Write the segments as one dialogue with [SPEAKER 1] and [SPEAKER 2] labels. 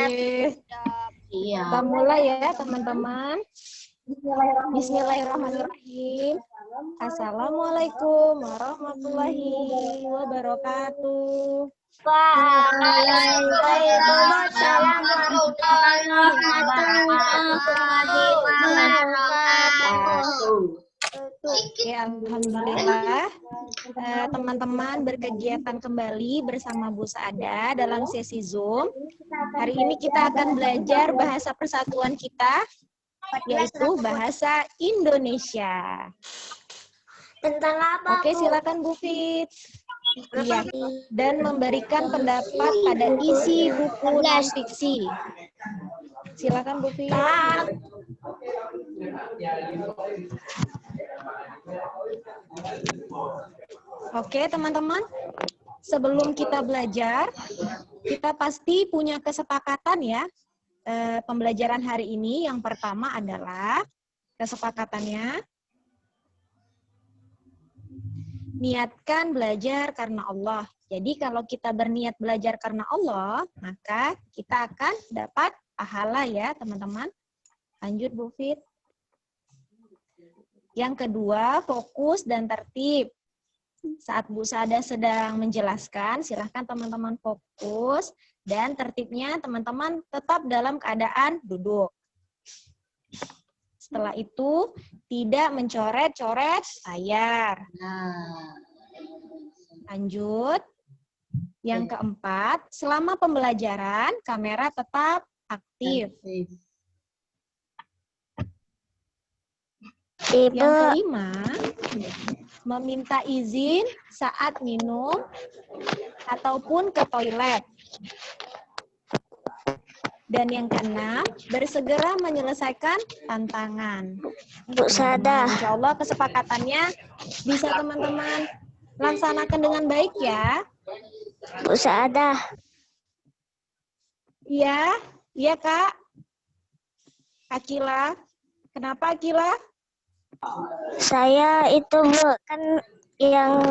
[SPEAKER 1] Oke.
[SPEAKER 2] Iya.
[SPEAKER 1] Kita mulai ya teman-teman. Bismillahirrahmanirrahim. Assalamualaikum warahmatullahi wabarakatuh.
[SPEAKER 3] Waalaikumsalam warahmatullahi wabarakatuh.
[SPEAKER 1] Oke, alhamdulillah teman-teman berkegiatan kembali bersama Bu Saada dalam sesi Zoom. Hari ini kita akan belajar bahasa persatuan kita, yaitu bahasa Indonesia.
[SPEAKER 3] Tentang apa?
[SPEAKER 1] Oke, silakan Bu Fit. Iya, dan memberikan pendapat pada isi buku non-fiksi. Silakan Bu Fit. Oke, teman-teman. Sebelum kita belajar, kita pasti punya kesepakatan ya. Pembelajaran hari ini yang pertama adalah kesepakatannya niatkan belajar karena Allah. Jadi kalau kita berniat belajar karena Allah, maka kita akan dapat pahala ya, teman-teman. Lanjut Bu Fit. Yang kedua, fokus dan tertib. Saat Bu Sada sedang menjelaskan, silahkan teman-teman fokus dan tertibnya teman-teman tetap dalam keadaan duduk. Setelah itu, tidak mencoret-coret layar. Lanjut. Yang keempat, selama pembelajaran, kamera tetap aktif. Yang kelima, meminta izin saat minum ataupun ke toilet. Dan yang keenam, bersegera menyelesaikan tantangan.
[SPEAKER 3] Bu Sada.
[SPEAKER 1] Insya Allah kesepakatannya bisa teman-teman laksanakan dengan baik ya.
[SPEAKER 3] Bu Sada.
[SPEAKER 1] Iya, iya Kak. Akila. Kenapa Akila?
[SPEAKER 3] Saya itu Bu, kan yang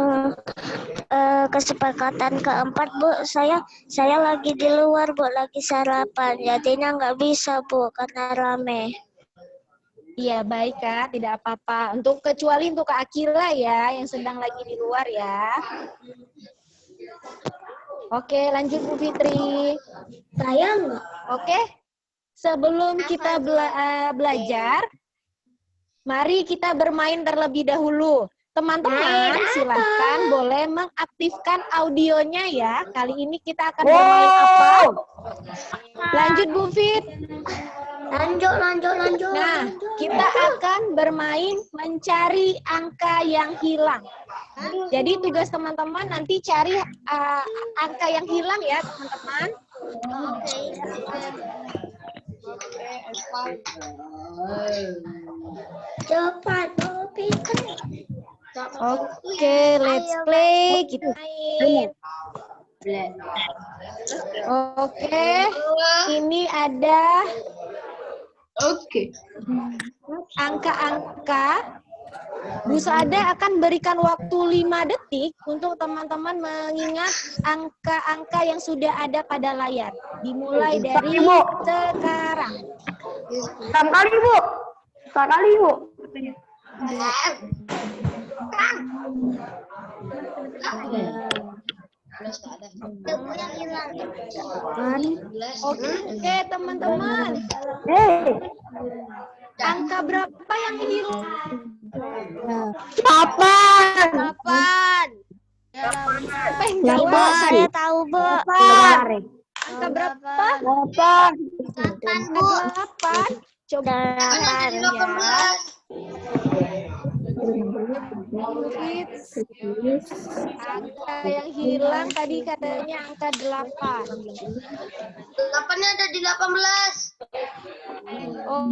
[SPEAKER 3] kesepakatan keempat Bu, saya lagi di luar Bu, lagi sarapan, jadinya nggak bisa Bu karena rame.
[SPEAKER 1] Iya baik Kak, tidak apa-apa. Kecuali untuk Kak Akila ya, yang sedang lagi di luar ya. Oke, lanjut Bu Fitri.
[SPEAKER 3] Saya nggak.
[SPEAKER 1] Oke, sebelum kita belajar, mari kita bermain terlebih dahulu. Teman-teman, silahkan boleh mengaktifkan audionya ya. Kali ini kita akan bermain apa? Lanjut Bu Fit.
[SPEAKER 3] Lanjut.
[SPEAKER 1] Nah, kita akan bermain mencari angka yang hilang. Jadi tugas teman-teman nanti cari angka yang hilang ya teman-teman.
[SPEAKER 3] Cepat,
[SPEAKER 1] Oke, let's play. Kita main. Oke, ini ada angka-angka. Bu Sada akan berikan waktu 5 detik untuk teman-teman mengingat angka-angka yang sudah ada pada layar. Dimulai dari sekarang.
[SPEAKER 4] Sekali Bu.
[SPEAKER 1] Oke, teman-teman. Angka berapa yang hilang?
[SPEAKER 4] 8.
[SPEAKER 1] Siapa yang jawab?
[SPEAKER 3] Saya tahu Bu.
[SPEAKER 1] Angka berapa?
[SPEAKER 4] 8.
[SPEAKER 1] 8. Coba ya. Angka yang hilang tadi katanya angka 8.
[SPEAKER 2] 8-nya ada di 18.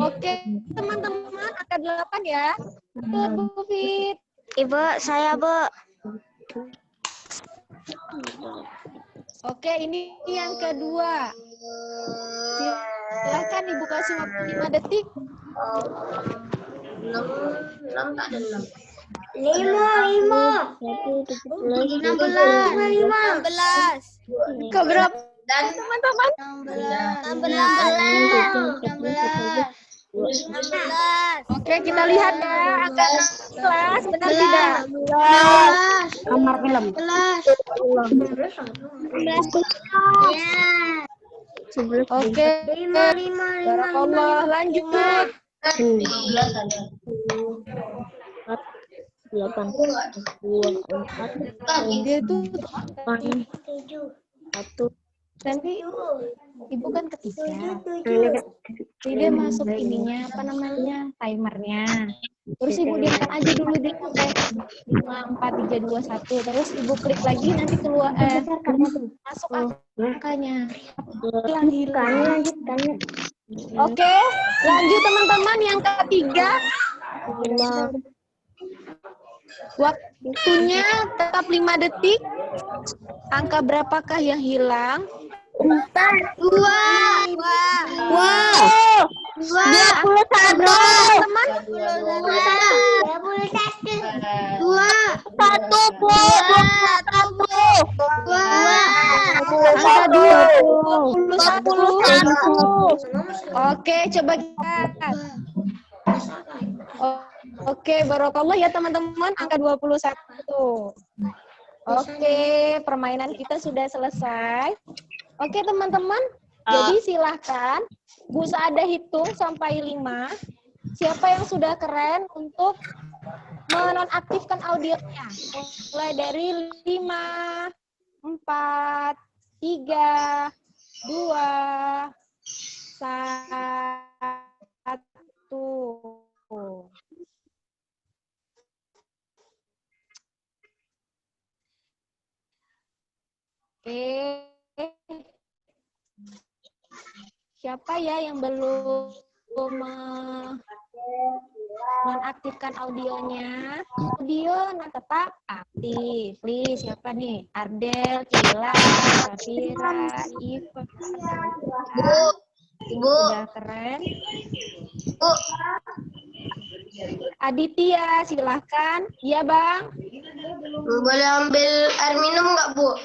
[SPEAKER 1] Oke, teman-teman, angka 8 ya. Bu Fit.
[SPEAKER 3] Ibu, saya Bu.
[SPEAKER 1] Oke, ini yang kedua. Silakan Ibu kasih waktu 5 detik.
[SPEAKER 2] 6 tak ada 6.
[SPEAKER 3] 5.
[SPEAKER 1] 16. Keberapa
[SPEAKER 2] Dan
[SPEAKER 1] teman-teman.
[SPEAKER 2] 16.
[SPEAKER 1] Oke, kita lihat ya angka 16, benar tidak?
[SPEAKER 4] Kamar film.
[SPEAKER 1] Oke. Barakallah, lanjut.
[SPEAKER 2] 12 ada.
[SPEAKER 3] 8, 2, 4,
[SPEAKER 1] Dia tuh
[SPEAKER 3] 1.
[SPEAKER 1] nanti ibu kan ketiga. Jadi dia masuk ininya apa namanya timernya. Terus ibu diamkan aja dulu di sampai 5, 4, 3, 2, 1. Terus ibu klik lagi nanti keluar masuk angkanya. Hilang. Oke, lanjut teman-teman yang ketiga. Waktunya tetap 5 detik. Angka berapakah yang hilang?
[SPEAKER 3] 21.
[SPEAKER 1] Teman-teman. 21. Oke, coba kita. Oke, barakallah ya teman-teman, angka 21. Oke, permainan kita sudah selesai. Oke, teman-teman. Jadi silahkan Bu Saada hitung sampai 5. Siapa yang sudah keren untuk menonaktifkan audionya? Mulai dari 5, 4, 3, 2, 1. Oke. Siapa ya yang belum menonaktifkan audionya? Audio tetap aktif. Please, siapa nih? Ardel, Cila, Safira, Iva.
[SPEAKER 2] Ibu,
[SPEAKER 1] Udah keren.
[SPEAKER 2] Bu.
[SPEAKER 1] Aditya, silahkan. Iya, Bang.
[SPEAKER 2] Boleh ambil air minum nggak, Bu?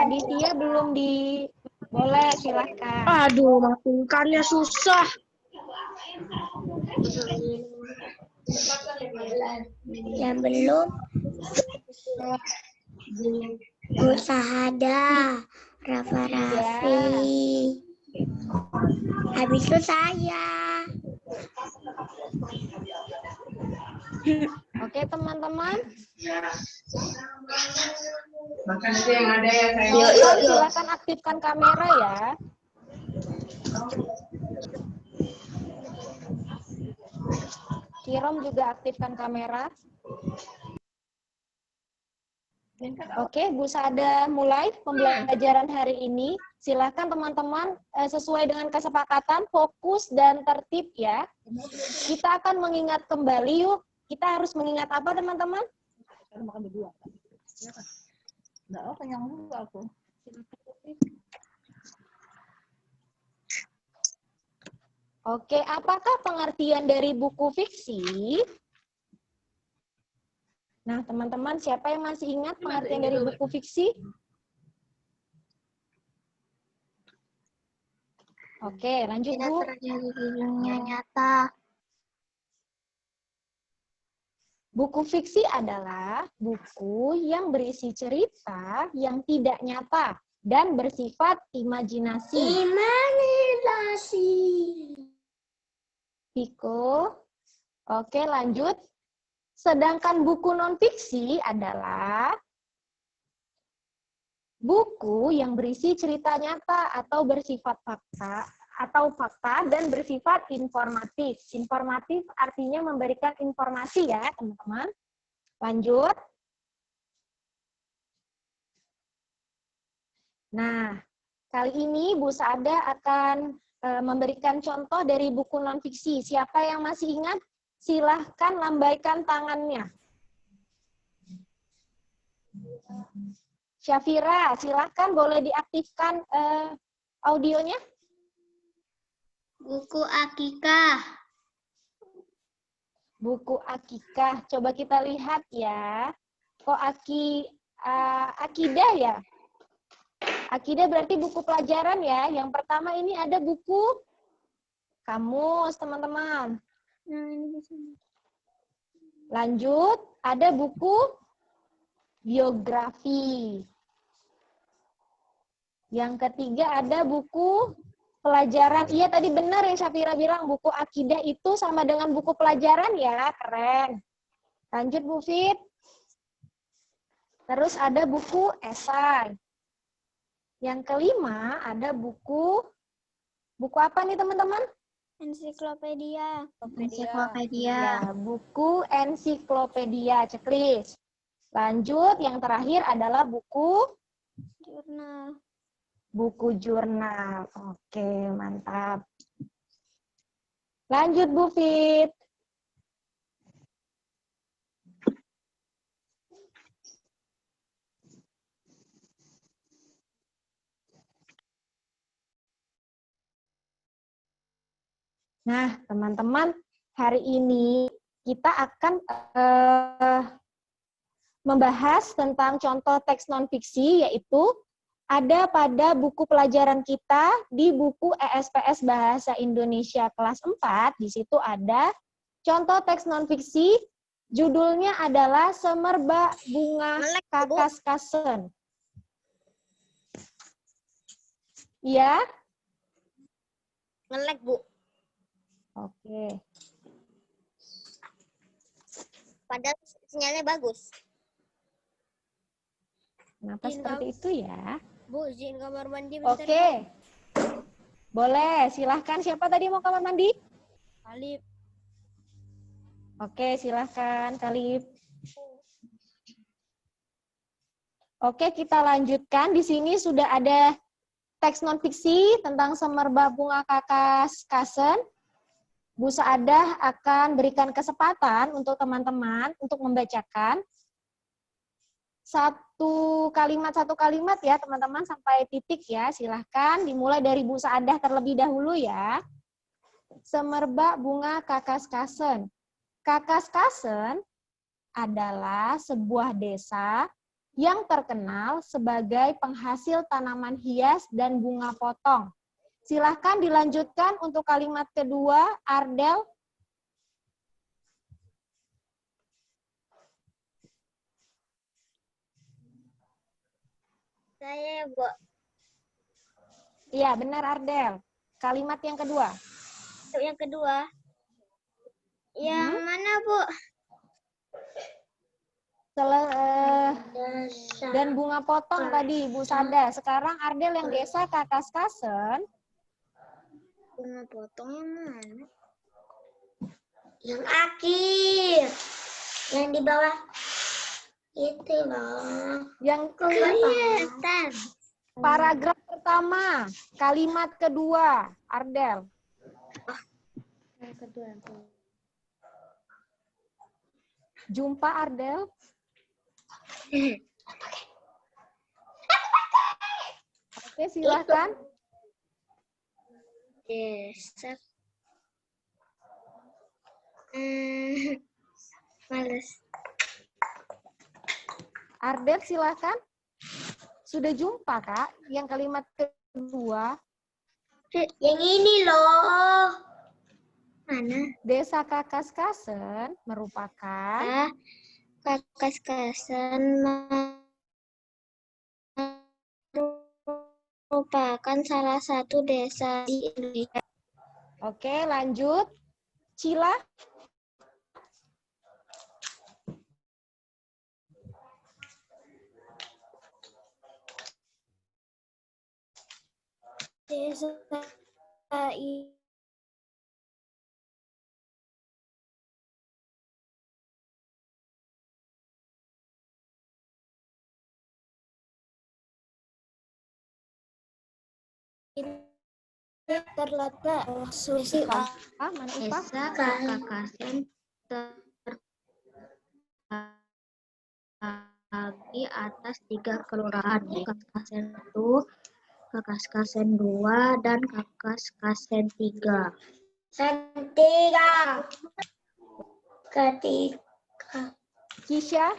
[SPEAKER 1] Aditya belum di... Boleh, silahkan.
[SPEAKER 4] Aduh, maksudkannya susah.
[SPEAKER 3] Yang belum Bu Sahada, Rafa Raffi. Habis itu saya.
[SPEAKER 1] Oke, teman-teman. Silakan aktifkan kamera ya. Kirom juga aktifkan kamera. Oke, Bu Sada mulai pembelajaran hari ini. Silakan teman-teman sesuai dengan kesepakatan, fokus dan tertib ya. Kita akan mengingat kembali yuk. Kita harus mengingat apa teman-teman? Oke, apakah pengertian dari buku fiksi? Nah, teman-teman, siapa yang masih ingat pengertian dari buku fiksi? Oke, lanjut, Bu.
[SPEAKER 3] Nyata.
[SPEAKER 1] Buku fiksi adalah buku yang berisi cerita yang tidak nyata dan bersifat imajinasi. Piko. Oke, lanjut. Sedangkan buku non-fiksi adalah buku yang berisi cerita nyata atau bersifat fakta dan bersifat informatif. Informatif artinya memberikan informasi ya, teman-teman. Lanjut. Nah, kali ini Bu Saada akan memberikan contoh dari buku non-fiksi. Siapa yang masih ingat? Silahkan lambaikan tangannya. Syafira, silahkan boleh diaktifkan audionya.
[SPEAKER 3] Buku Akikah.
[SPEAKER 1] Buku Akikah. Coba kita lihat ya. Kok akidah ya? Akidah berarti buku pelajaran ya. Yang pertama ini ada buku kamus, teman-teman. Lanjut, ada buku biografi. Yang ketiga ada buku pelajaran. Iya tadi benar yang Syafira bilang, buku akidah itu sama dengan buku pelajaran ya. Keren. Lanjut Bu Fit. Terus ada buku esai. Yang kelima ada buku apa nih teman-teman?
[SPEAKER 3] Ensiklopedia.
[SPEAKER 1] Ya, buku ensiklopedia, checklist. Lanjut, yang terakhir adalah buku
[SPEAKER 3] Jurnal.
[SPEAKER 1] buku jurnal. Oke, mantap. Lanjut Bu Fit. Nah, teman-teman, hari ini kita akan membahas tentang contoh teks non-fiksi, yaitu ada pada buku pelajaran kita di buku ESPS Bahasa Indonesia kelas 4. Di situ ada contoh teks non-fiksi, judulnya adalah Semerbak Bunga Kakaskasen. Iya?
[SPEAKER 3] Ngelek, Bu.
[SPEAKER 1] Oke.
[SPEAKER 3] Padahal sinyalnya bagus.
[SPEAKER 1] Kenapa seperti itu ya?
[SPEAKER 3] Bu, izin kamar mandi bentar.
[SPEAKER 1] Oke. Boleh, silahkan. Siapa tadi mau kamar mandi?
[SPEAKER 3] Alif.
[SPEAKER 1] Oke, silahkan, Kalif. Oke, kita lanjutkan. Di sini sudah ada teks non-fiksi tentang Semerbak Bunga Kakaskasen. Bu Saadah akan berikan kesempatan untuk teman-teman untuk membacakan satu kalimat ya teman-teman sampai titik ya. Silahkan dimulai dari Bu Saadah terlebih dahulu ya. Semerbak Bunga Kakaskasen. Kakaskasen adalah sebuah desa yang terkenal sebagai penghasil tanaman hias dan bunga potong. Silahkan dilanjutkan untuk kalimat kedua, Ardel.
[SPEAKER 3] Saya, Bu.
[SPEAKER 1] Iya, benar Ardel. Kalimat yang kedua.
[SPEAKER 3] Yang kedua. Yang mana, Bu?
[SPEAKER 1] Dan bunga potong tadi, Bu Sada. Sekarang Ardel yang desa Kakaskasen.
[SPEAKER 3] Bunga potong yang mana?
[SPEAKER 2] Yang akhir. Yang di bawah. Itu loh.
[SPEAKER 1] Yang
[SPEAKER 3] Kelihatan.
[SPEAKER 1] paragraf pertama, kalimat kedua, Ardel.
[SPEAKER 3] Yang kedua.
[SPEAKER 1] Jumpa Ardel. Oke, silakan.
[SPEAKER 3] Desa. Males.
[SPEAKER 1] Ardel silakan. Sudah jumpa Kak yang kalimat kedua.
[SPEAKER 2] Yang ini loh.
[SPEAKER 3] Mana?
[SPEAKER 1] Desa Kakaskasen merupakan
[SPEAKER 3] Kakaskasen merupakan salah satu desa di Indonesia.
[SPEAKER 1] Oke, lanjut. Cila.
[SPEAKER 3] Desa ini terletak Sulawesi
[SPEAKER 1] Mana Upah?
[SPEAKER 3] Desa Kakaskasen terbagi atas 3 kelurahan, Kakaskasen 1, Kakaskasen 2, dan Kakaskasen 3.
[SPEAKER 2] Ketiga.
[SPEAKER 1] Kisha.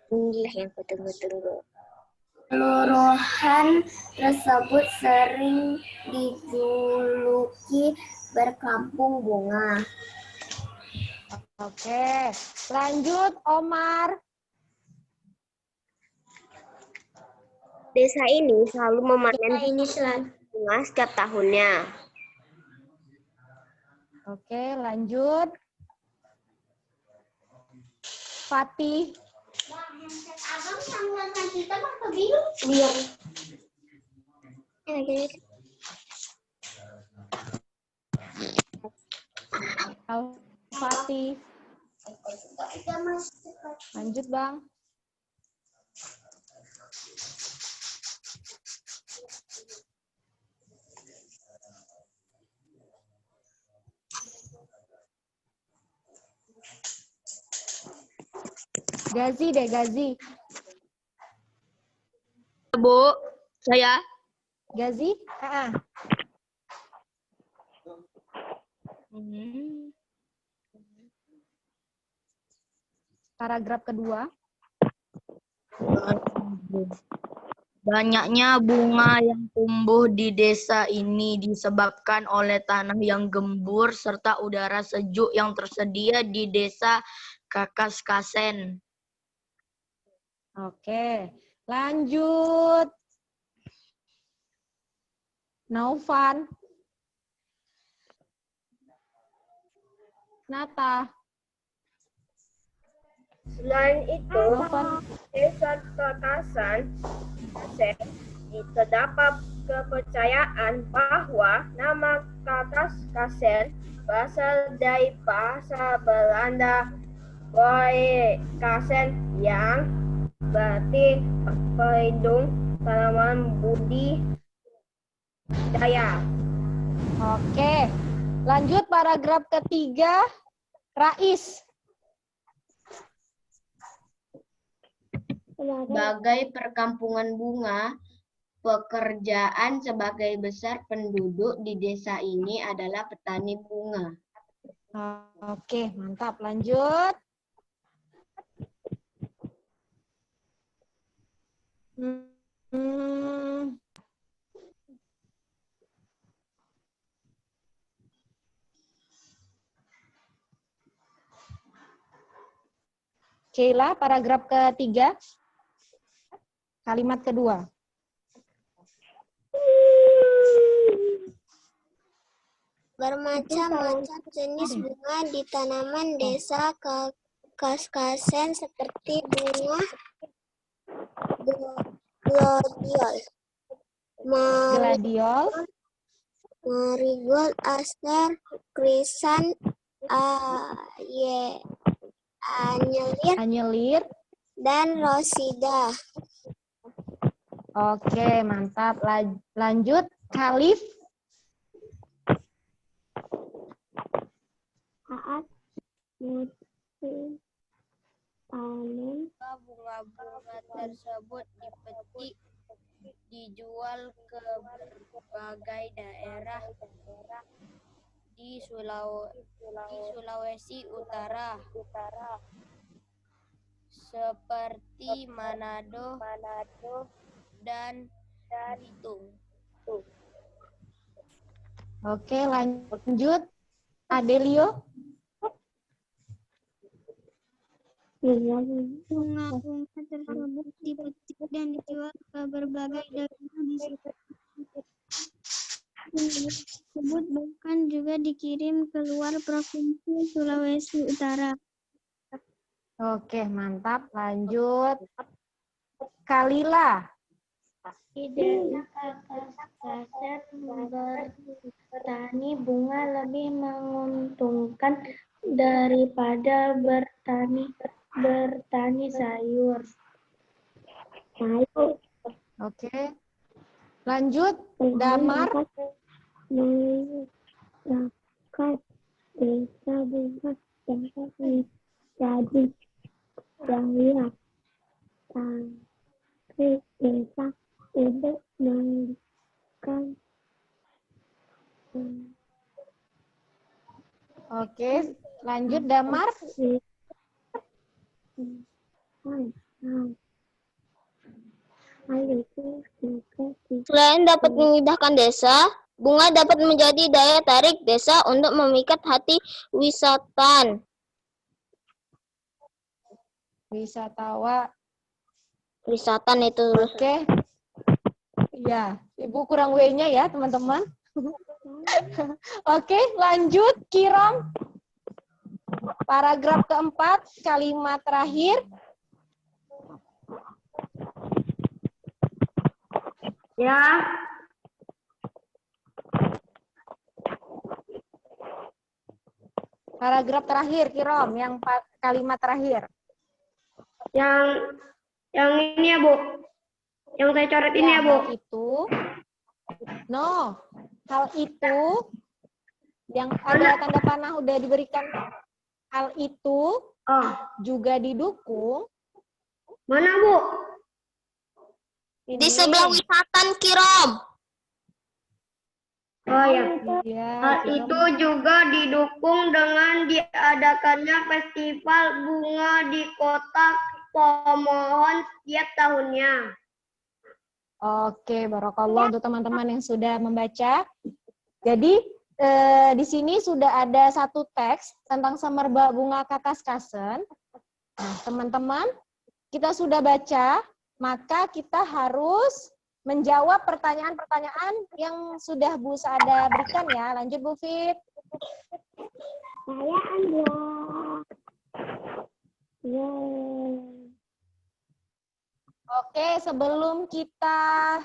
[SPEAKER 3] Ini yang kutunggu-tunggu.
[SPEAKER 5] Kelurahan tersebut sering dijuluki berkampung bunga.
[SPEAKER 1] Oke, lanjut Omar.
[SPEAKER 3] Desa ini selalu memanen bunga setiap tahunnya.
[SPEAKER 1] Oke, lanjut. Fatih. Fatih. Lanjut, Bang. Gazi deh, Gazi.
[SPEAKER 2] Bu, saya.
[SPEAKER 1] Gazi? Paragraf kedua.
[SPEAKER 2] Banyaknya bunga yang tumbuh di desa ini disebabkan oleh tanah yang gembur serta udara sejuk yang tersedia di desa Kakaskasen.
[SPEAKER 1] Oke, lanjut. Naufan. Nata.
[SPEAKER 6] Selain itu, desa Kakasan terdapat kepercayaan bahwa nama Kakaskasen berasal dari bahasa Belanda Boy Kasen yang berarti pelindung tanaman budidaya.
[SPEAKER 1] Oke, lanjut paragraf ketiga. Rais.
[SPEAKER 5] Sebagai perkampungan bunga, pekerjaan sebagai besar penduduk di desa ini adalah petani bunga.
[SPEAKER 1] Oke, mantap. Lanjut. Sheila, paragraf ketiga. Kalimat kedua.
[SPEAKER 3] Bermacam-macam jenis bunga di tanaman desa Kakaskasen seperti bunga gladiol,
[SPEAKER 1] Gladiol.
[SPEAKER 3] marigold, aster, krisan,
[SPEAKER 1] Anyelir.
[SPEAKER 3] dan rosida.
[SPEAKER 1] Oke, mantap. Lanjut. Khalif.
[SPEAKER 3] Saat musim panen,
[SPEAKER 5] Bunga-bunga tersebut dipetik, dijual ke berbagai daerah di Sulawesi Utara, seperti Manado dan Bitung.
[SPEAKER 1] Oke, lanjut. Adelio.
[SPEAKER 7] Bunga-bunga tersebut dipetik dan dijual ke berbagai daerah di tersebut, bahkan juga dikirim ke luar provinsi Sulawesi Utara.
[SPEAKER 1] Oke, mantap. Lanjut. Kalila.
[SPEAKER 3] di desa Kakaskasen bertani bunga lebih menguntungkan daripada bertani sayur.
[SPEAKER 1] Oke. Lanjut. Damar.
[SPEAKER 3] Masyarakat desa bunga dapat menjadi daya tarik desa untuk memberikan
[SPEAKER 1] Oke. Lanjut. Damar.
[SPEAKER 3] Selain dapat memindahkan desa, bunga dapat menjadi daya tarik desa untuk memikat hati wisatawan. Wisatan itu.
[SPEAKER 1] Oke. Ya, Ibu kurang W-nya ya, teman-teman. Oke, lanjut, Kiram. Paragraf keempat, kalimat terakhir.
[SPEAKER 4] Ya.
[SPEAKER 1] Paragraf terakhir, Kiram, yang kalimat terakhir.
[SPEAKER 4] Yang ini ya, Bu. Yang saya coret ini ya, Bu.
[SPEAKER 1] Hal itu, hal itu, yang ada tanda panah udah diberikan, hal itu juga didukung.
[SPEAKER 4] Mana, Bu?
[SPEAKER 1] Ini.
[SPEAKER 3] Di sebelah wisata, Kiram.
[SPEAKER 4] Oh ya.
[SPEAKER 1] Ya,
[SPEAKER 4] Hal itu juga didukung dengan diadakannya festival bunga di kota pemohon setiap tahunnya.
[SPEAKER 1] Oke, barakallah untuk teman-teman yang sudah membaca. Jadi di sini sudah ada satu teks tentang semerbak bunga Kakaskasen. Nah, teman-teman, kita sudah baca, maka kita harus menjawab pertanyaan-pertanyaan yang sudah Bu Saada berikan ya. Lanjut Bu Fit.
[SPEAKER 3] Saya Anda.
[SPEAKER 1] Oke, sebelum kita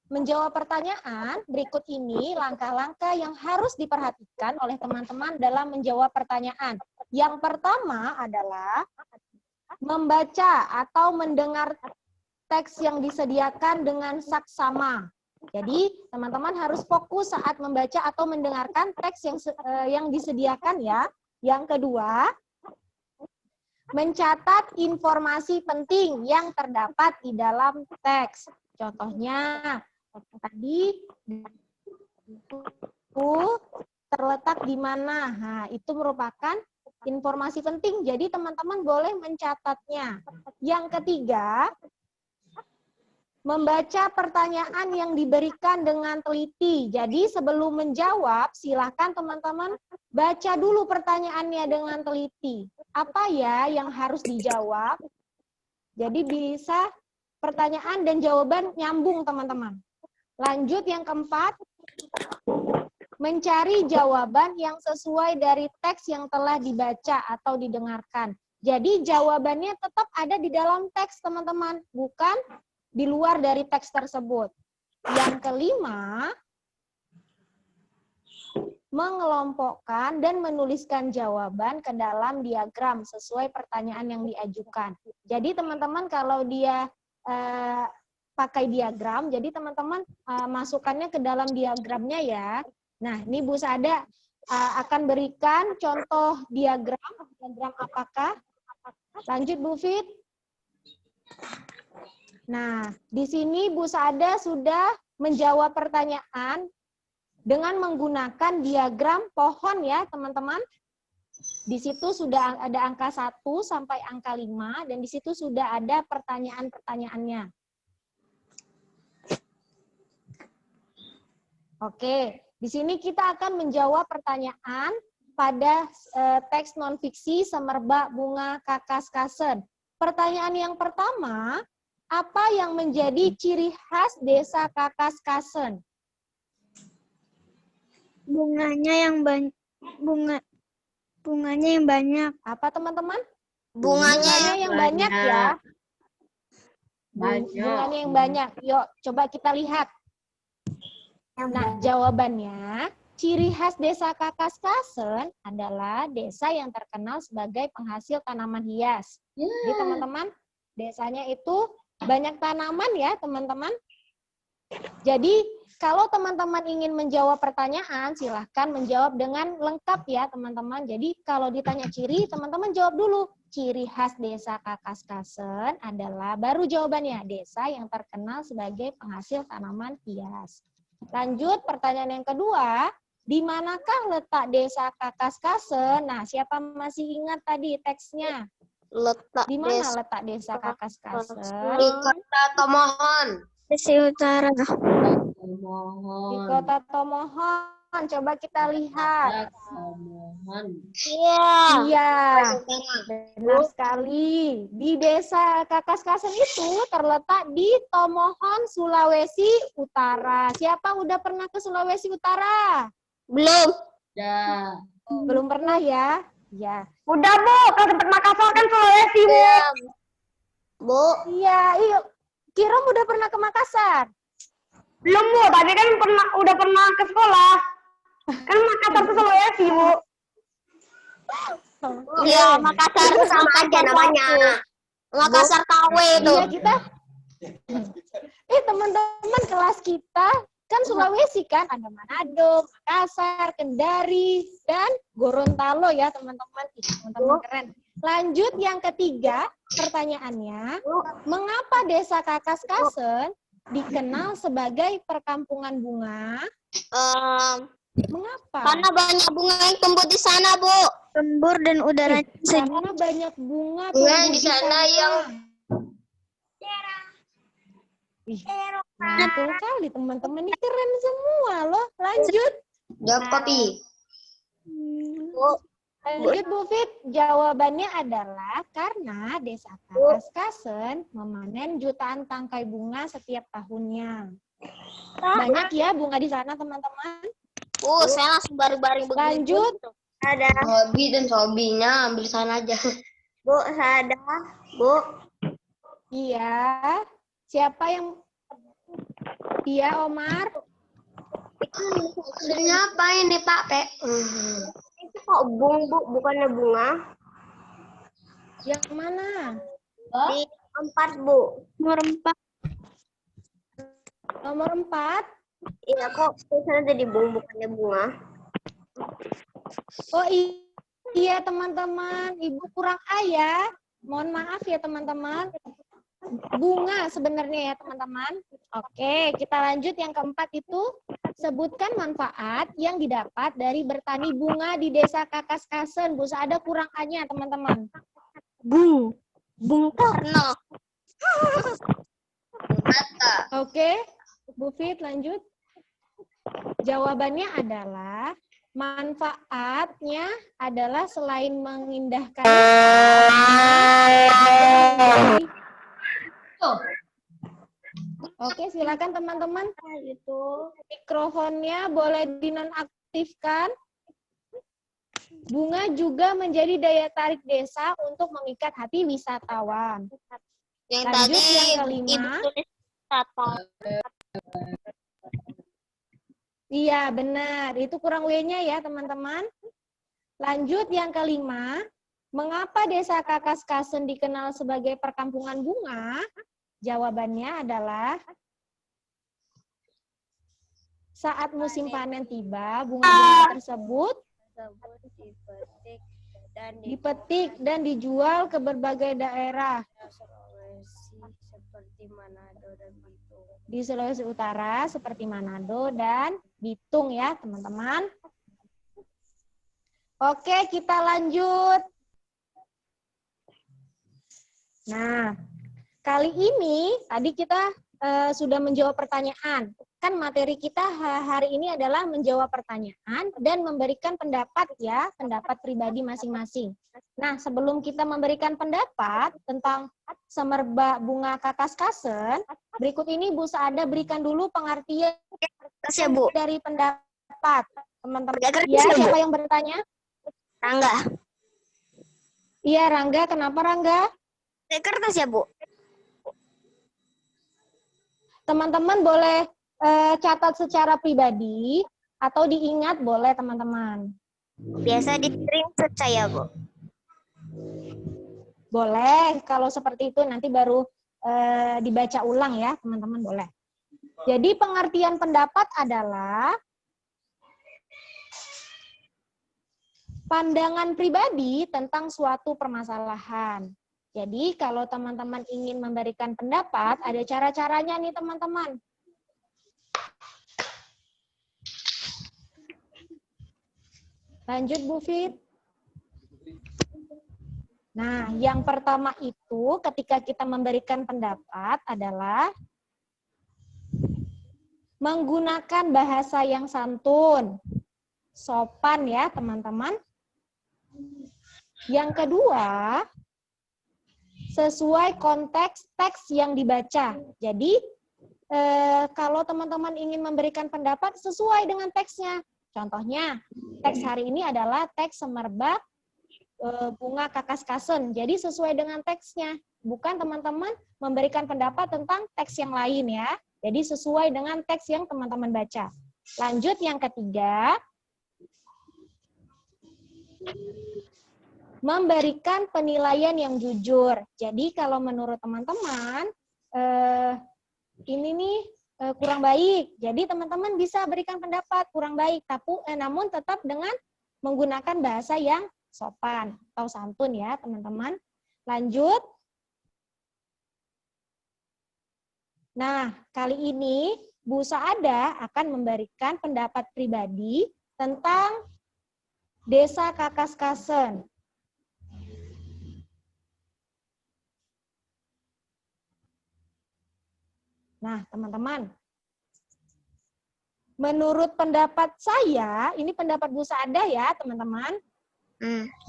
[SPEAKER 1] menjawab pertanyaan, berikut ini langkah-langkah yang harus diperhatikan oleh teman-teman dalam menjawab pertanyaan. Yang pertama adalah membaca atau mendengar teks yang disediakan dengan saksama. Jadi, teman-teman harus fokus saat membaca atau mendengarkan teks yang disediakan ya. Yang kedua, mencatat informasi penting yang terdapat di dalam teks. Contohnya, tadi itu terletak di mana. Nah, itu merupakan informasi penting. Jadi, teman-teman boleh mencatatnya. Yang ketiga, membaca pertanyaan yang diberikan dengan teliti. Jadi sebelum menjawab, silakan teman-teman baca dulu pertanyaannya dengan teliti. Apa ya yang harus dijawab? Jadi bisa pertanyaan dan jawaban nyambung, teman-teman. Lanjut yang keempat, mencari jawaban yang sesuai dari teks yang telah dibaca atau didengarkan. Jadi jawabannya tetap ada di dalam teks, teman-teman, bukan di luar dari teks tersebut. Yang kelima, mengelompokkan dan menuliskan jawaban ke dalam diagram sesuai pertanyaan yang diajukan. Jadi teman-teman kalau dia pakai diagram, jadi teman-teman masukkannya ke dalam diagramnya ya. Nah, ini Bu Saada akan berikan contoh diagram apakah? Lanjut Bu Fit. Nah, di sini Bu Saada sudah menjawab pertanyaan dengan menggunakan diagram pohon ya, teman-teman. Di situ sudah ada angka 1 sampai angka 5, dan di situ sudah ada pertanyaan-pertanyaannya. Oke, di sini kita akan menjawab pertanyaan pada teks non-fiksi Semerbak Bunga Kakaskasen. Pertanyaan yang pertama, apa yang menjadi ciri khas desa Kakaskasen?
[SPEAKER 7] Bunganya yang banyak. Bunganya yang banyak.
[SPEAKER 1] Apa teman-teman?
[SPEAKER 3] Bunganya
[SPEAKER 1] yang banyak ya.
[SPEAKER 5] Banyak.
[SPEAKER 1] Bunganya yang banyak. Yuk, coba kita lihat. Nah, jawabannya, ciri khas desa Kakaskasen adalah desa yang terkenal sebagai penghasil tanaman hias. Jadi teman-teman, desanya itu banyak tanaman ya, teman-teman. Jadi, kalau teman-teman ingin menjawab pertanyaan, silahkan menjawab dengan lengkap ya, teman-teman. Jadi, kalau ditanya ciri, teman-teman jawab dulu. Ciri khas desa Kakaskasen adalah, baru jawabannya, desa yang terkenal sebagai penghasil tanaman hias. Lanjut, pertanyaan yang kedua, di manakah letak desa Kakaskasen? Nah, siapa masih ingat tadi teksnya?
[SPEAKER 3] Letak
[SPEAKER 1] Di mana
[SPEAKER 3] desa
[SPEAKER 1] letak desa Kakaskasen?
[SPEAKER 5] Di kota Tomohon.
[SPEAKER 3] Utara.
[SPEAKER 1] Di
[SPEAKER 5] Tomohon.
[SPEAKER 1] kota Tomohon. Coba kita lihat.
[SPEAKER 5] Tomohon.
[SPEAKER 3] Iya.
[SPEAKER 1] Iya, benar sekali. Di desa Kakaskasen itu terletak di Tomohon, Sulawesi Utara. Siapa udah pernah ke Sulawesi Utara?
[SPEAKER 3] Belum.
[SPEAKER 5] Dah.
[SPEAKER 1] Belum pernah ya? Ya.
[SPEAKER 4] Udah, Bu. Ke tempat Makassar kan Sulawesi, Bu.
[SPEAKER 3] Bu.
[SPEAKER 1] Iya, iya. Kirom udah pernah ke Makassar?
[SPEAKER 4] Belum, Bu. Tapi kan udah pernah ke sekolah. Kan Makassar ke Sulawesi, Bu.
[SPEAKER 3] Iya, Makassar sama aja namanya. Makassar KW itu.
[SPEAKER 1] Iya, kita. Teman-teman kelas kita kan Sulawesi kan, ada Manado, Makassar, Kendari, dan Gorontalo ya teman-teman. Teman-teman keren. Lanjut yang ketiga, pertanyaannya, mengapa desa Kakaskasen dikenal sebagai perkampungan bunga? Mengapa?
[SPEAKER 3] Karena banyak bunga yang tumbuh di sana, Bu. Lembur dan udara
[SPEAKER 1] Karena banyak bunga
[SPEAKER 5] Bunga
[SPEAKER 1] tumbuh
[SPEAKER 5] di sana yang
[SPEAKER 1] betul kali teman-teman, ini keren semua loh. Lanjut.
[SPEAKER 5] jawab kopi.
[SPEAKER 1] Lanjut Bu Fit, jawabannya adalah karena desa Kakaskasen memanen jutaan tangkai bunga setiap tahunnya. Banyak ya bunga di sana teman-teman.
[SPEAKER 3] Bu, saya langsung baru-baru begini.
[SPEAKER 1] Lanjut.
[SPEAKER 3] Ada.
[SPEAKER 5] Hobi dan hobinya ambil sana aja.
[SPEAKER 3] Bu, saya ada. Bu.
[SPEAKER 1] Iya. Siapa yang? Iya Omar.
[SPEAKER 5] Maksudnya apa ini Pak Pe?
[SPEAKER 3] Itu kok bung, Bu, bukannya bunga?
[SPEAKER 1] Yang mana?
[SPEAKER 3] Di 4, Bu. Nomor 4.
[SPEAKER 1] Nomor 4.
[SPEAKER 3] Iya, kok tulisannya jadi bung, bukannya bunga?
[SPEAKER 1] Oh iya teman-teman, Ibu kurang A ya. Mohon maaf ya teman-teman. Bunga sebenarnya ya teman-teman. Oke, kita lanjut yang keempat itu. Sebutkan manfaat yang didapat dari bertani bunga di desa Kakaskasen. Bu, ada kurang A-nya teman-teman.
[SPEAKER 3] Bung Karno.
[SPEAKER 1] Oke, Bu Fit lanjut. Jawabannya adalah manfaatnya adalah selain mengindahkan Oke, silakan teman-teman. Mikrofonnya boleh dinonaktifkan. Bunga juga menjadi daya tarik desa untuk memikat hati wisatawan.
[SPEAKER 3] Yang
[SPEAKER 1] Lanjut
[SPEAKER 3] tadi
[SPEAKER 1] yang kelima.
[SPEAKER 3] Ibu tulis wisata.
[SPEAKER 1] Iya, benar. Itu kurang W-nya ya, teman-teman. Lanjut yang kelima. Mengapa desa Kakaskasen dikenal sebagai perkampungan bunga? Jawabannya adalah saat musim panen tiba, bunga-bunga tersebut dipetik dan dijual ke berbagai daerah. Di Sulawesi Utara seperti Manado dan Bitung ya, teman-teman. Oke, kita lanjut. Nah, kali ini tadi kita sudah menjawab pertanyaan. Kan materi kita hari ini adalah menjawab pertanyaan dan memberikan pendapat ya, pendapat pribadi masing-masing. Nah, sebelum kita memberikan pendapat tentang semerbak bunga Kakaskasen, berikut ini Bu Saada berikan dulu pengertian dari pendapat teman-teman. Ya, siapa yang bertanya?
[SPEAKER 3] Rangga.
[SPEAKER 1] Iya, Rangga. Kenapa Rangga?
[SPEAKER 3] Kertas ya, Bu?
[SPEAKER 1] Teman-teman boleh catat secara pribadi atau diingat boleh teman-teman.
[SPEAKER 3] Biasa di screenshot saya, Bu.
[SPEAKER 1] Boleh, kalau seperti itu nanti baru dibaca ulang ya teman-teman, boleh. Jadi pengertian pendapat adalah pandangan pribadi tentang suatu permasalahan. Jadi kalau teman-teman ingin memberikan pendapat, ada cara-caranya nih teman-teman. Lanjut Bu Fit. Nah, yang pertama itu ketika kita memberikan pendapat adalah menggunakan bahasa yang santun, sopan ya teman-teman. Yang kedua, sesuai konteks teks yang dibaca. Jadi, kalau teman-teman ingin memberikan pendapat sesuai dengan teksnya. Contohnya, teks hari ini adalah teks Semerbak Bunga Kakaskasen. Jadi sesuai dengan teksnya. Bukan teman-teman memberikan pendapat tentang teks yang lain ya. Jadi sesuai dengan teks yang teman-teman baca. Lanjut yang ketiga. Memberikan penilaian yang jujur. Jadi kalau menurut teman-teman, ini nih kurang baik. Jadi teman-teman bisa berikan pendapat kurang baik. Namun tetap dengan menggunakan bahasa yang sopan atau santun ya teman-teman. Lanjut. Nah, kali ini Bu Saada akan memberikan pendapat pribadi tentang Desa Kakaskasen. Nah, teman-teman, menurut pendapat saya, ini pendapat Bu Saada ya, teman-teman.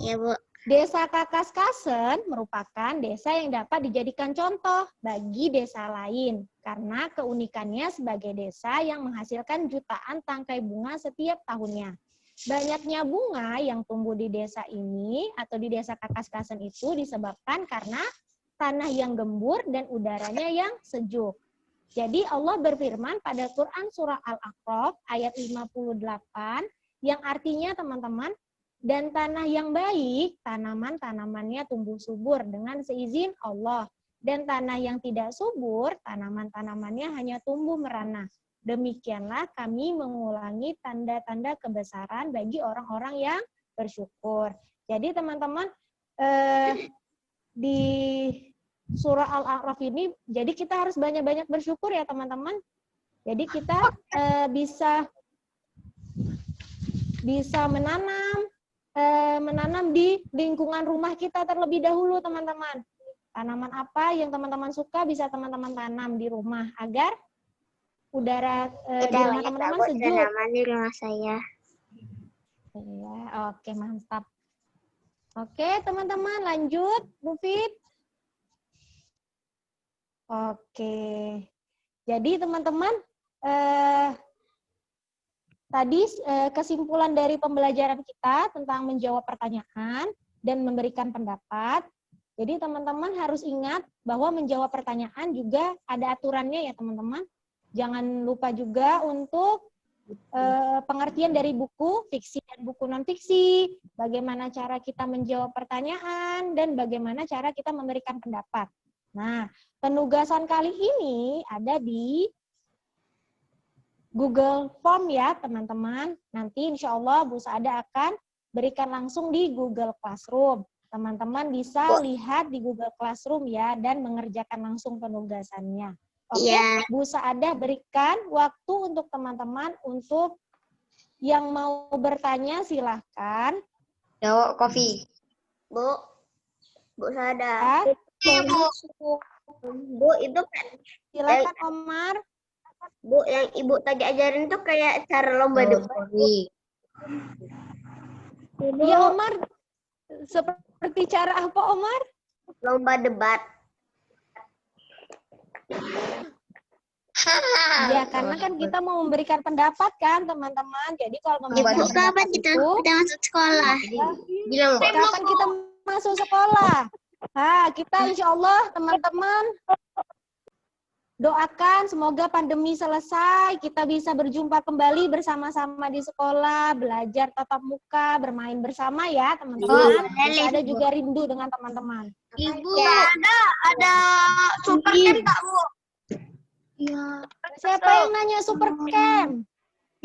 [SPEAKER 3] Ya, Bu.
[SPEAKER 1] Desa Kakaskasen merupakan desa yang dapat dijadikan contoh bagi desa lain karena keunikannya sebagai desa yang menghasilkan jutaan tangkai bunga setiap tahunnya. Banyaknya bunga yang tumbuh di desa ini atau di desa Kakaskasen itu disebabkan karena tanah yang gembur dan udaranya yang sejuk. Jadi Allah berfirman pada Quran surah Al-A'raf ayat 58 yang artinya teman-teman, dan tanah yang baik, tanaman-tanamannya tumbuh subur dengan seizin Allah. Dan tanah yang tidak subur, tanaman-tanamannya hanya tumbuh merana. Demikianlah kami mengulangi tanda-tanda kebesaran bagi orang-orang yang bersyukur. Jadi teman-teman, di surah Al-A'raf ini, jadi kita harus banyak-banyak bersyukur ya teman-teman. Jadi kita bisa menanam di lingkungan rumah kita terlebih dahulu teman-teman. Tanaman apa yang teman-teman suka bisa teman-teman tanam di rumah agar udara di rumah teman-teman sejuk.
[SPEAKER 3] Tanaman di rumah saya.
[SPEAKER 1] Ya, oke, mantap. Oke, teman-teman lanjut, Bu Fit. Oke. Jadi teman-teman, tadi kesimpulan dari pembelajaran kita tentang menjawab pertanyaan dan memberikan pendapat. Jadi teman-teman harus ingat bahwa menjawab pertanyaan juga ada aturannya ya teman-teman. Jangan lupa juga untuk pengertian dari buku fiksi dan buku non-fiksi. Bagaimana cara kita menjawab pertanyaan dan bagaimana cara kita memberikan pendapat. Nah, penugasan kali ini ada di Google Form ya teman-teman. Nanti insya Allah Bu Saada akan berikan langsung di Google Classroom. Teman-teman bisa lihat di Google Classroom ya dan mengerjakan langsung penugasannya. Oke, Bu Saada berikan waktu untuk teman-teman untuk yang mau bertanya silahkan.
[SPEAKER 3] Jawab kopi. Bu Saada. Bu, itu
[SPEAKER 1] Silakan Omar.
[SPEAKER 3] Bu, yang Ibu tadi ajarin tuh kayak cara lomba debat.
[SPEAKER 1] Iya Omar, seperti cara apa Omar?
[SPEAKER 3] Lomba debat.
[SPEAKER 1] Ya, karena kan kita mau memberikan pendapat kan teman-teman. Jadi kalau memberikan pendapat itu,
[SPEAKER 3] kita masuk sekolah?
[SPEAKER 1] kapan kita masuk sekolah? Nah, kita insya Allah teman-teman doakan semoga pandemi selesai, kita bisa berjumpa kembali bersama-sama di sekolah, belajar tatap muka, bermain bersama ya teman-teman. Ada juga rindu dengan teman-teman.
[SPEAKER 3] Ibu, ada super camp tak, Bu? Iya.
[SPEAKER 1] Siapa yang nanya super camp?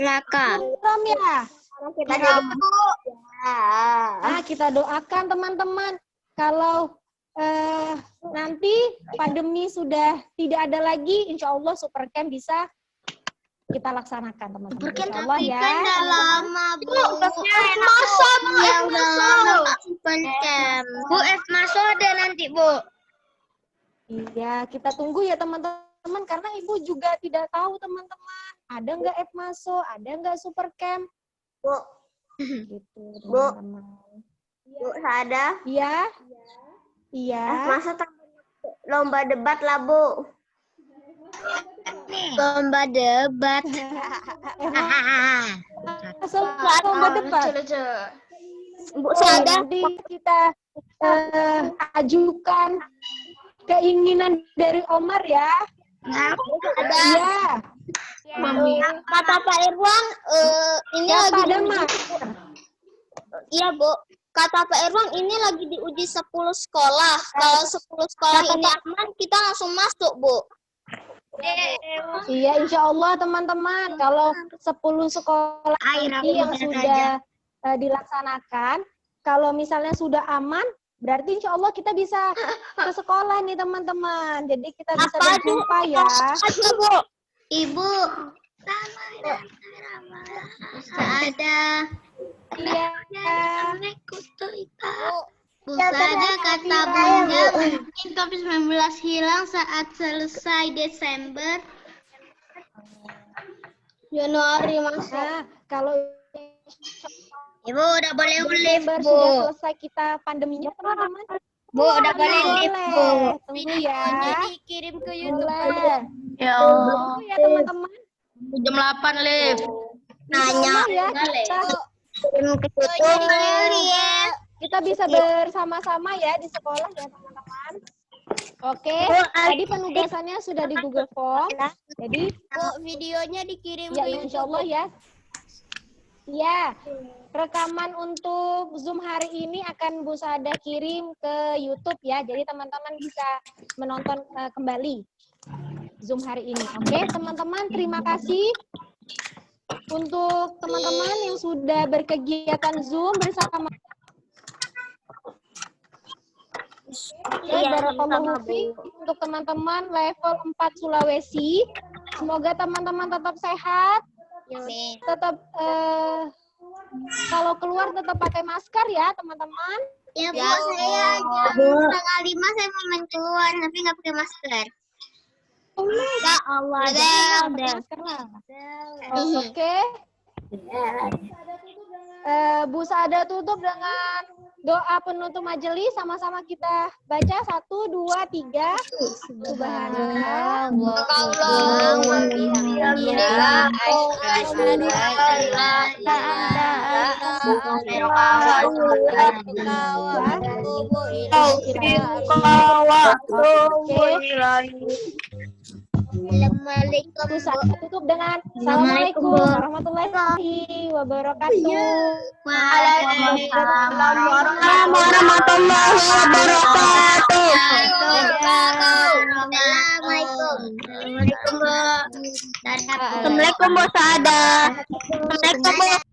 [SPEAKER 3] Laka.
[SPEAKER 1] Belum ya? Nah, kita doakan teman-teman. Kalau nanti pandemi sudah tidak ada lagi, insya Allah super camp bisa kita laksanakan teman-teman.
[SPEAKER 3] Berkan
[SPEAKER 1] Insya Allah
[SPEAKER 3] tapi
[SPEAKER 1] ya.
[SPEAKER 3] kan udah lama, Bu.
[SPEAKER 4] Masa, Bu,
[SPEAKER 3] Ya udah lama open camp. Bu, Maso ada nanti, Bu.
[SPEAKER 1] Iya, kita tunggu ya teman-teman karena Ibu juga tidak tahu teman-teman. Ada nggak FMASO, ada nggak Super Camp?
[SPEAKER 3] Bu.
[SPEAKER 1] Gitu teman-teman.
[SPEAKER 3] Bu, ada.
[SPEAKER 1] Iya. Iya.
[SPEAKER 3] Masa lomba debat lah, Bu. Lomba debat.
[SPEAKER 1] Masuk lomba debat.
[SPEAKER 3] Bu, ada.
[SPEAKER 1] Nanti kita ajukan keinginan dari Omar ya.
[SPEAKER 3] Ada.
[SPEAKER 1] Iya.
[SPEAKER 3] Kata Pak Irwan, ini
[SPEAKER 1] Siapa
[SPEAKER 3] lagi
[SPEAKER 1] ada,
[SPEAKER 3] diuji.
[SPEAKER 1] Mas?
[SPEAKER 3] Iya, Bu. Kata Pak Irwan, ini lagi diuji 10 sekolah. Kalau 10 sekolah ini aman, kita langsung masuk, Bu.
[SPEAKER 1] Iya, insya Allah teman-teman. Kalau 10 sekolah ini yang sudah dilaksanakan, kalau misalnya sudah aman, berarti insya Allah kita bisa ke sekolah nih teman-teman. Jadi kita bisa berjumpa ya.
[SPEAKER 3] Bu. Ibu. Ada.
[SPEAKER 1] Iya.
[SPEAKER 3] Bu Sada kata Bunda mungkin COVID-19 hilang saat selesai Desember. Januari masuk.
[SPEAKER 1] Nah, kalau
[SPEAKER 3] Ibu udah boleh live,
[SPEAKER 1] Desember
[SPEAKER 3] Bu.
[SPEAKER 1] sudah selesai kita pandeminya teman-teman.
[SPEAKER 3] Bu udah boleh live, Bu.
[SPEAKER 1] Tunggu ya.
[SPEAKER 3] Dikirim ke YouTube.
[SPEAKER 1] Boleh.
[SPEAKER 2] Ya
[SPEAKER 1] Tunggu ya teman-teman.
[SPEAKER 2] jam 8 live.
[SPEAKER 3] Nanya.
[SPEAKER 1] Ya,
[SPEAKER 3] Kirim ke YouTube.
[SPEAKER 1] kita bisa bersama-sama ya di sekolah ya teman-teman. Oke, tadi penugasannya sudah di Google Form. Jadi,
[SPEAKER 3] Bu, videonya dikirim
[SPEAKER 1] ya
[SPEAKER 3] ke
[SPEAKER 1] insya Allah ya. Ya, rekaman untuk Zoom hari ini akan Bu Sada kirim ke YouTube ya. Jadi teman-teman bisa menonton kembali Zoom hari ini. Oke, teman-teman, terima kasih untuk teman-teman yang sudah berkegiatan Zoom bersama. Barakallahu fiik untuk teman-teman level 4 Sulawesi. Semoga teman-teman tetap sehat. Tetap kalau keluar tetap pakai masker ya, teman-teman.
[SPEAKER 3] Ya, Bu, saya tanggal 5 saya mau main keluar tapi nggak pakai masker. Ya Allah, udah.
[SPEAKER 1] Oke. Bu Sada tutup dengan doa penutup majelis. Sama-sama kita baca 1, 2, 3. Subhanallah.
[SPEAKER 3] Assalamualaikum.
[SPEAKER 1] Bu Sada tutup dengan Assalamualaikum warahmatullahi wabarakatuh.
[SPEAKER 3] Waalaikumsalam
[SPEAKER 4] warahmatullahi wabarakatuh.
[SPEAKER 3] Assalamualaikum.
[SPEAKER 4] Assalamualaikum Bu Sada. Assalamualaikum Bu.